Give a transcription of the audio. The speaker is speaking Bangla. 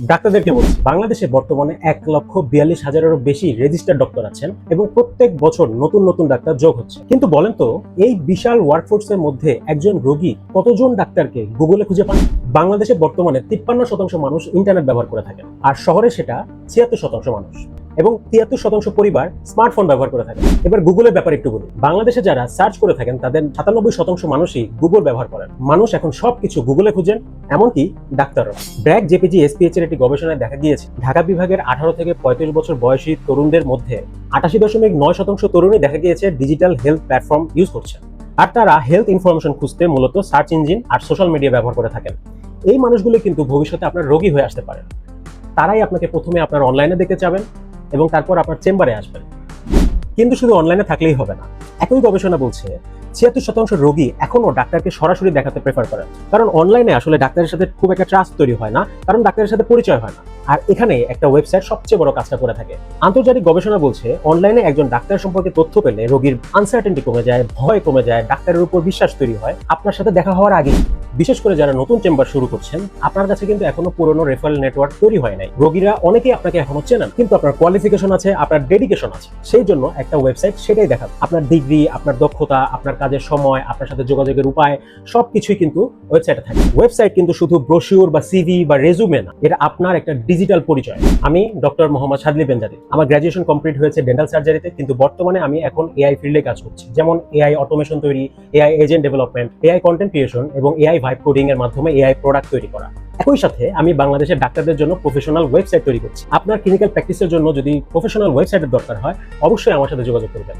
ডাক্তারদেরকে বলছি, বাংলাদেশে বর্তমানে 1,42,000-এরও বেশি রেজিস্টার্ড ডক্টর আছেন এবং প্রত্যেক বছর নতুন নতুন ডাক্তার যোগ হচ্ছে। কিন্তু বলেন তো, এই বিশাল ওয়ার্কফোর্সের মধ্যে একজন রোগী কতজন ডাক্তারকে গুগলে খুঁজে পান? বাংলাদেশে বর্তমানে 53% মানুষ ইন্টারনেট ব্যবহার করে থাকেন, আর শহরে সেটা 76% মানুষ, এবং 73% পরিবার স্মার্টফোন ব্যবহার করে থাকে। এবার গুগলের ব্যাপারে একটু বলি। বাংলাদেশে যারা সার্চ করে থাকেন তাদের 97% মানুষই গুগল ব্যবহার করেন। মানুষ এখন সবকিছু গুগলে খুঁজেন, এমনকি ডাক্তাররা। ব্র্যাক জেপিজি এসপিএইচ এর একটি গবেষণায় দেখা গিয়েছে ঢাকা বিভাগের 18 থেকে 35 বছর বয়সী তরুণদের মধ্যে 88.9% তরুণই দেখা গিয়েছে ডিজিটাল হেলথ প্ল্যাটফর্ম ইউজ করছে। আর তারা হেলথ ইনফরমেশন খুঁজতে মূলত সার্চ ইঞ্জিন আর সোশ্যাল মিডিয়া ব্যবহার করে থাকেন। এই মানুষগুলো কিন্তু ভবিষ্যতে আপনার রোগী হয়ে আসতে পারেন। তারাই আপনাকে প্রথমে আপনার অনলাইনে দেখতে চাবেন এবং তারপর আপনার চেম্বারে আসবেন। কিন্তু শুধু অনলাইনে থাকলেই হবে না। একই গবেষণা বলছে 76% রোগী এখনো ডাক্তারকে সরাসরি দেখাতে প্রেফার করেন, কারণ অনলাইনে আসলে ডাক্তারের সাথে খুব একটা ট্রাস্ট তৈরি হয় না, কারণ ডাক্তারের সাথে পরিচয় হয় না। আর এখানে একটা ওয়েবসাইট সবচেয়ে বড় কাজটা করে থাকে। আন্তর্জাতিক গবেষণা বলছে অনলাইনে একজন ডাক্তার সম্পর্কে তথ্য পেলে রোগীর আনসার্টেনটি কমে যায়, ভয় কমে যায়, ডাক্তারের উপর বিশ্বাস তৈরি হয় আপনার সাথে দেখা হওয়ার আগে। বিশেষ করে যারা নতুন চেম্বার শুরু করছেন, আপনার কাছে কিন্তু এখনো পুরনো রেফারেল নেটওয়ার্ক তৈরি হয় নাই। রোগীরা অনেকেই আপনাকে এখনো চেনেন, কিন্তু আপনার কোয়ালিফিকেশন আছে, আপনার ডেডিকেশন আছে। সেই জন্য একটা ওয়েবসাইট সেটাই দেখাবে। আপনার ডিগ্রি, আপনার দক্ষতা, আপনার কাজের সময়, আপনার সাথে যোগাযোগের উপায় সবকিছুই কিন্তু ওয়েবসাইটে থাকে। ওয়েবসাইট কিন্তু শুধু ব্রোশিওর বা সিভি বা রেজুমে না, এটা আপনার একটা ডিজিটাল পরিচয়। আমি ডক্টর মোহাম্মদ শাদলি বেনজাদি। আমার গ্র্যাজুয়েশন কমপ্লিট হয়েছে ডেন্টাল সার্জারিতে, কিন্তু বর্তমানে আমি এখন এআই ফিল্ডে কাজ করছি, যেমন এআই অটোমেশন তৈরি, AI agent development, AI content creation এবং এআই ভাইব কোডিং এর মাধ্যমে এআই প্রোডাক্ট তৈরি করা। একই সাথে আমি বাংলাদেশের ডাক্তারদের জন্য প্রফেশনাল ওয়েবসাইট তৈরি করছি। আপনার ক্লিনিক্যাল প্র্যাকটিসের জন্য যদি প্রফেশনাল ওয়েবসাইটের দরকার হয়, অবশ্যই আমার সাথে যোগাযোগ করবেন।